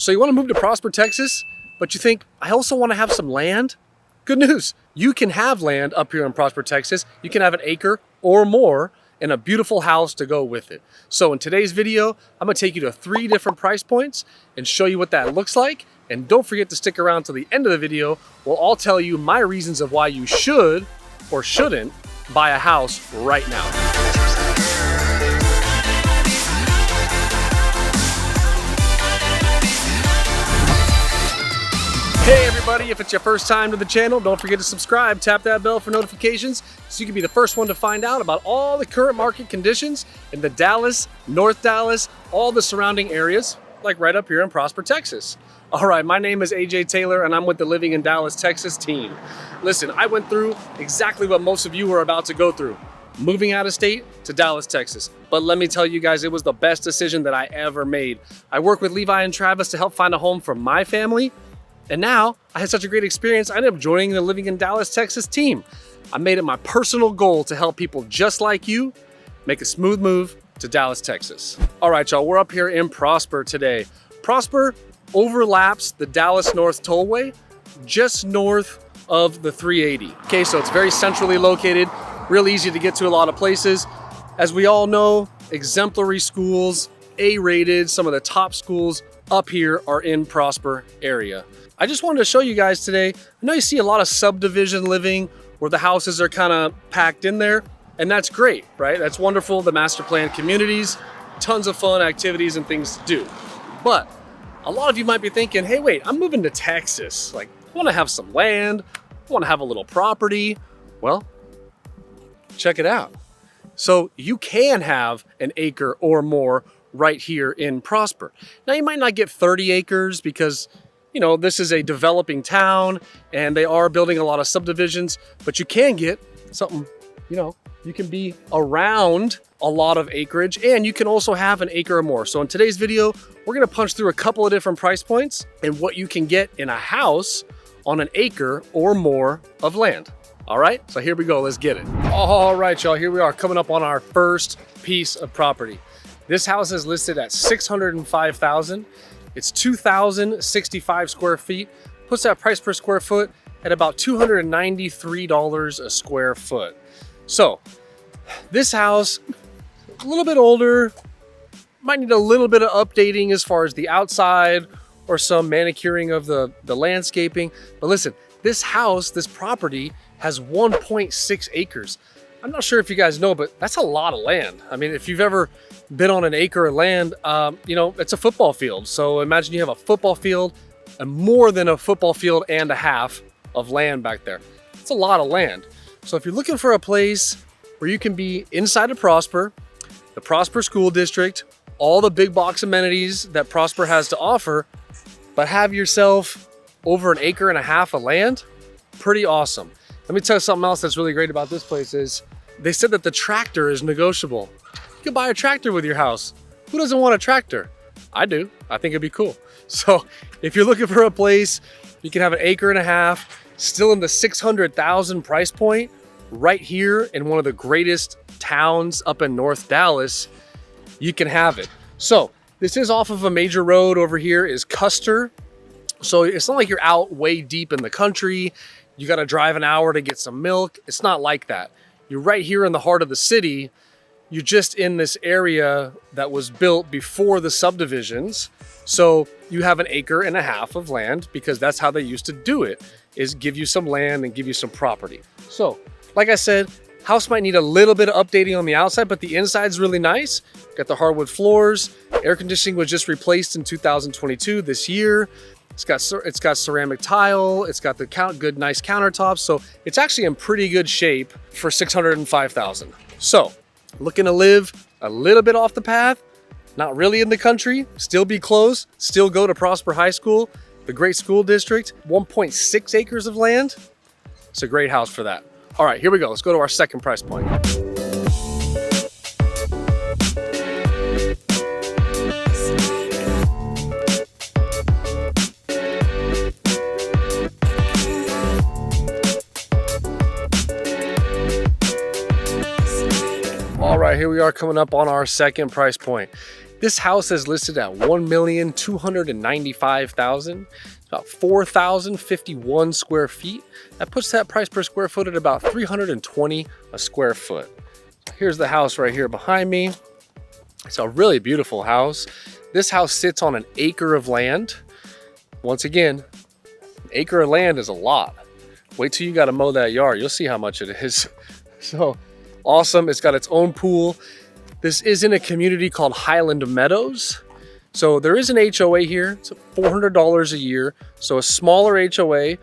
So you want to move to Prosper, Texas, but you think, I also want to have some land? Good news, you can have land up here in Prosper, Texas. You can have an acre or more and a beautiful house to go with it. So in today's video, I'm gonna take you to 3 different price points and show you what that looks like. And don't forget to stick around till the end of the video. We'll all tell you my reasons of why you should or shouldn't buy a house right now. Hey everybody, if it's your first time to the channel, don't forget to subscribe, tap that bell for notifications so you can be the first one to find out about all the current market conditions in the Dallas, North Dallas, all the surrounding areas, like right up here in Prosper, Texas. All right, my name is AJ Taylor and I'm with the Living in Dallas, Texas team. Listen, I went through exactly what most of you are about to go through, moving out of state to Dallas, Texas. But let me tell you guys, it was the best decision that I ever made. I worked with Levi and Travis to help find a home for my family. And now I had such a great experience, I ended up joining the Living in Dallas, Texas team. I made it my personal goal to help people just like you make a smooth move to Dallas, Texas. All right, y'all, we're up here in Prosper today. Prosper overlaps the Dallas North Tollway just north of the 380. Okay, so it's very centrally located, real easy to get to a lot of places. As we all know, exemplary schools, A-rated, some of the top schools up here are in Prosper area. I just wanted to show you guys today, I know you see a lot of subdivision living where the houses are kind of packed in there, and that's great, right? That's wonderful, the master plan communities, tons of fun activities and things to do. But a lot of you might be thinking, hey, wait, I'm moving to Texas. Like, I want to have some land, I want to have a little property. Well, check it out. So you can have an acre or more right here in Prosper. Now you might not get 30 acres because, you know, this is a developing town and they are building a lot of subdivisions, but you can get something, you know, you can be around a lot of acreage and you can also have an acre or more. So in today's video, we're gonna punch through a couple of different price points and what you can get in a house on an acre or more of land. All right, so here we go, let's get it. All right, y'all, here we are coming up on our first piece of property. This house is listed at $605,000. It's 2,065 square feet, puts that price per square foot at about $293 a square foot. So this house, a little bit older, might need a little bit of updating as far as the outside or some manicuring of the landscaping. But listen, this house, this property has 1.6 acres. I'm not sure if you guys know, but that's a lot of land. I mean, if you've ever been on an acre of land, you know, it's a football field. So imagine you have a football field and more than a football field and a half of land back there. It's a lot of land. So if you're looking for a place where you can be inside of Prosper, the Prosper School District, all the big box amenities that Prosper has to offer, but have yourself over an acre and a half of land, pretty awesome. Let me tell you something else that's really great about this place is they said that the tractor is negotiable. You can buy a tractor with your house. Who doesn't want a tractor? I do. I think it'd be cool. So if you're looking for a place, you can have an acre and a half, still in the 600,000 price point, right here in one of the greatest towns up in North Dallas, you can have it. So this is off of a major road. Over here is Custer. So it's not like you're out way deep in the country. You got to drive an hour to get some milk. It's not like that. You're right here in the heart of the city. You're just in this area that was built before the subdivisions. So you have an acre and a half of land because that's how they used to do it, is give you some land and give you some property. So like I said, house might need a little bit of updating on the outside, but the inside's really nice. Got the hardwood floors. Air conditioning was just replaced in 2022 this year. It's got ceramic tile. It's got the good, nice countertops. So it's actually in pretty good shape for $605,000. So looking to live a little bit off the path, not really in the country, still be close, still go to Prosper High School, the great school district, 1.6 acres of land. It's a great house for that. All right, here we go. Let's go to our second price point. All right, here we are coming up on our second price point. This house is listed at $1,295,000. It's about 4,051 square feet. That puts that price per square foot at about $320 a square foot. Here's the house right here behind me. It's a really beautiful house. This house sits on an acre of land. Once again, an acre of land is a lot. Wait till you got to mow that yard. You'll see how much it is. So awesome. It's got its own pool. This is in a community called Highland Meadows. So there is an HOA here. It's $400 a year. So a smaller HOA,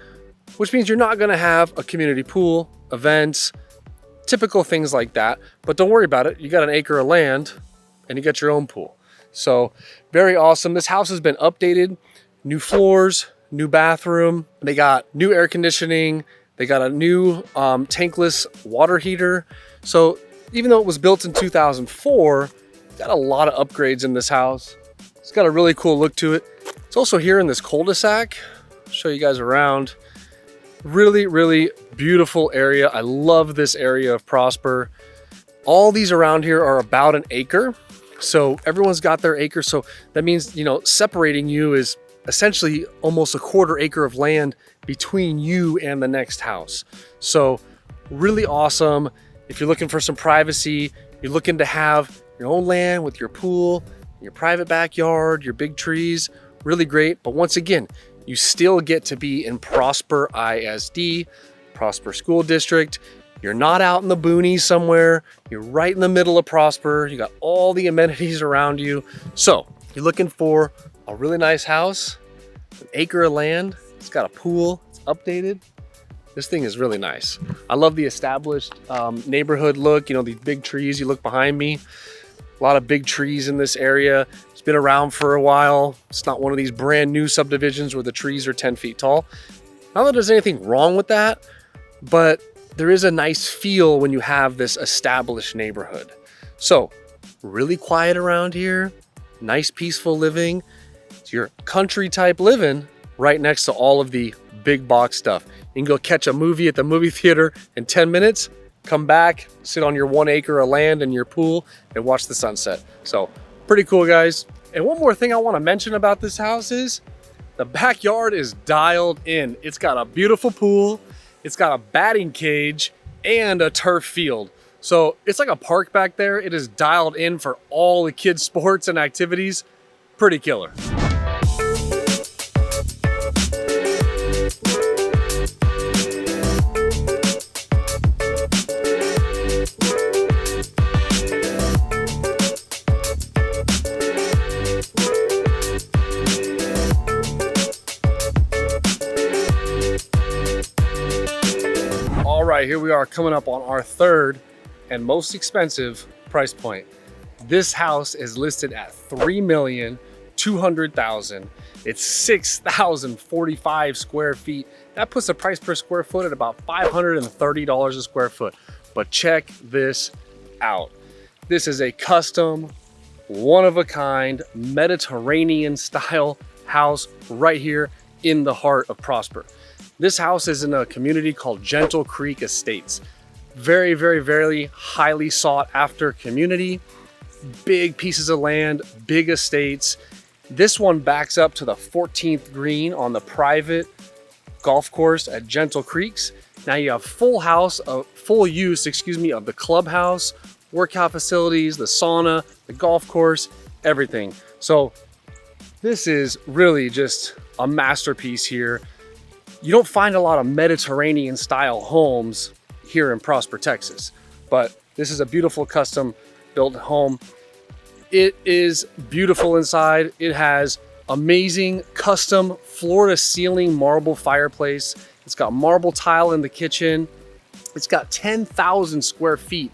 which means you're not going to have a community pool, events, typical things like that. But don't worry about it. You got an acre of land and you got your own pool. So very awesome. This house has been updated, new floors, new bathroom. They got new air conditioning. They got a new tankless water heater. So even though it was built in 2004, got a lot of upgrades in this house. It's got a really cool look to it. It's also here in this cul-de-sac. I'll show you guys around. Really, really beautiful area. I love this area of Prosper. All these around here are about an acre. So everyone's got their acre. So that means, you know, separating you is essentially almost a quarter acre of land between you and the next house. So really awesome. If you're looking for some privacy, you're looking to have your own land with your pool, your private backyard, your big trees, really great. But once again, you still get to be in Prosper ISD, Prosper School District. You're not out in the boonies somewhere. You're right in the middle of Prosper. You got all the amenities around you. So you're looking for a really nice house, an acre of land. It's got a pool, it's updated. This thing is really nice. I love the established neighborhood look. You know, these big trees, you look behind me, a lot of big trees in this area. It's been around for a while. It's not one of these brand new subdivisions where the trees are 10 feet tall. Not that there's anything wrong with that, but there is a nice feel when you have this established neighborhood. So really quiet around here, nice peaceful living. It's your country type living right next to all of the big box stuff. You can go catch a movie at the movie theater in 10 minutes, come back, sit on your 1 acre of land in your pool and watch the sunset. So pretty cool, guys. And one more thing I want to mention about this house is the backyard is dialed in. It's got a beautiful pool. It's got a batting cage and a turf field. So it's like a park back there. It is dialed in for all the kids' sports and activities. Pretty killer. All right, here we are coming up on our third and most expensive price point. This house is listed at $3,200,000. It's 6,045 square feet. That puts the price per square foot at about $530 a square foot. But check this out. This is a custom, one-of-a-kind, Mediterranean style house right here in the heart of Prosper. This house is in a community called Gentle Creek Estates. Very, very, very highly sought after community. Big pieces of land, big estates. This one backs up to the 14th green on the private golf course at Gentle Creeks. Now you have full use of the clubhouse, workout facilities, the sauna, the golf course, everything. So this is really just a masterpiece here. You don't find a lot of Mediterranean style homes here in Prosper, Texas, but this is a beautiful custom built home. It is beautiful inside. It has amazing custom floor to ceiling marble fireplace. It's got marble tile in the kitchen. It's got 10,000 square feet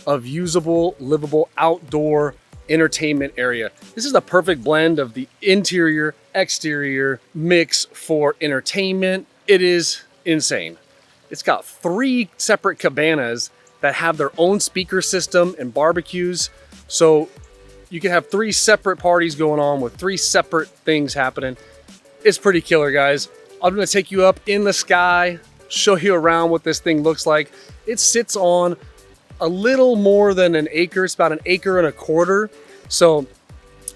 of usable, livable outdoor entertainment area. This is the perfect blend of the interior, exterior mix for entertainment. It is insane. It's got 3 separate cabanas that have their own speaker system and barbecues. So you can have 3 separate parties going on with 3 separate things happening. It's pretty killer, guys. I'm gonna take you up in the sky, show you around what this thing looks like. It sits on a little more than an acre. It's about 1.25 acres. So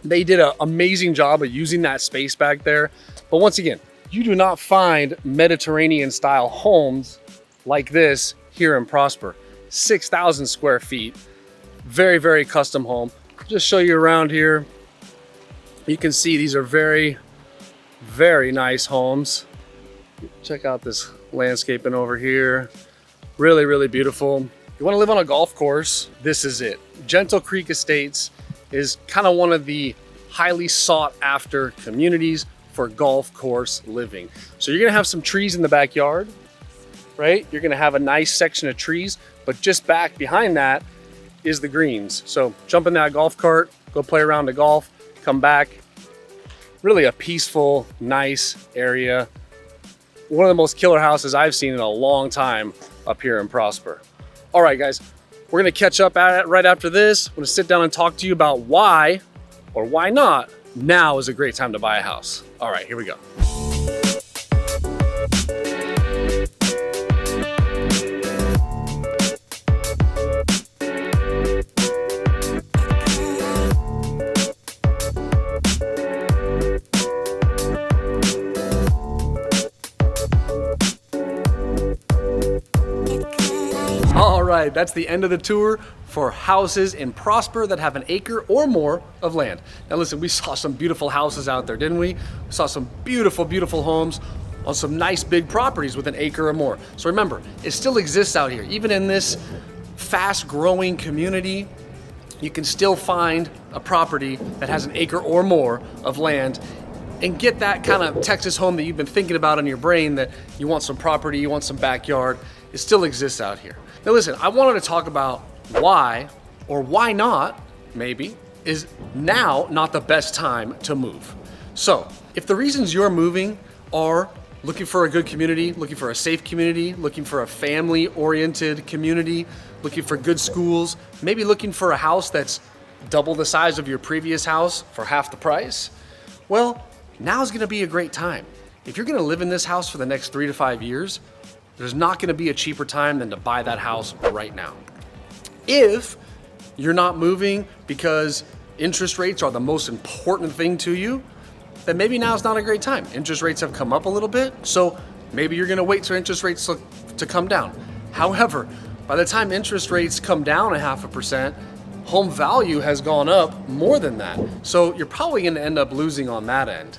They did an amazing job of using that space back there. But once again, you do not find Mediterranean style homes like this here in Prosper. 6,000 square feet, very, very custom home. Just show you around here. You can see these are very, very nice homes. Check out this landscaping over here. Really, really beautiful. You want to live on a golf course, this is it. Gentle Creek Estates is kind of one of the highly sought after communities for golf course living. So you're gonna have some trees in the backyard, right? You're gonna have a nice section of trees, but just back behind that is the greens. So jump in that golf cart, go play around the golf, come back. Really a peaceful, nice area. One of the most killer houses I've seen in a long time up here in Prosper. All right, guys, we're gonna catch up at it right after this. I'm gonna sit down and talk to you about why or why not now is a great time to buy a house. All right, here we go. All right, that's the end of the tour for houses in Prosper that have an acre or more of land. Now listen, we saw some beautiful houses out there, didn't we? We saw some beautiful, beautiful homes on some nice big properties with an acre or more. So remember, it still exists out here. Even in this fast growing community, you can still find a property that has an acre or more of land and get that kind of Texas home that you've been thinking about in your brain, that you want some property, you want some backyard. It still exists out here. Now listen, I wanted to talk about why, or why not, maybe, is now not the best time to move. So, if the reasons you're moving are looking for a good community, looking for a safe community, looking for a family-oriented community, looking for good schools, maybe looking for a house that's double the size of your previous house for half the price, well, now's gonna be a great time. If you're gonna live in this house for the next 3 to 5 years, there's not gonna be a cheaper time than to buy that house right now. If you're not moving because interest rates are the most important thing to you, then maybe now's not a great time. Interest rates have come up a little bit, so maybe you're gonna wait for interest rates to come down. However, by the time interest rates come down 0.5%, home value has gone up more than that. So you're probably gonna end up losing on that end.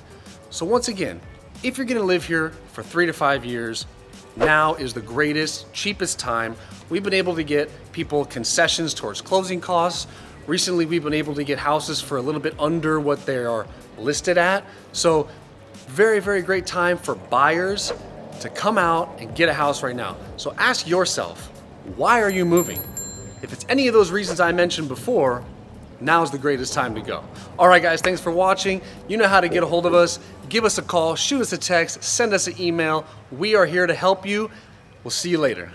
So once again, if you're gonna live here for 3 to 5 years, now is the greatest, cheapest time. We've been able to get people concessions towards closing costs. Recently, we've been able to get houses for a little bit under what they are listed at. So very, very great time for buyers to come out and get a house right now. So ask yourself, why are you moving? If it's any of those reasons I mentioned before, now's the greatest time to go. All right, guys, thanks for watching. You know how to get a hold of us. Give us a call, shoot us a text, send us an email. We are here to help you. We'll see you later.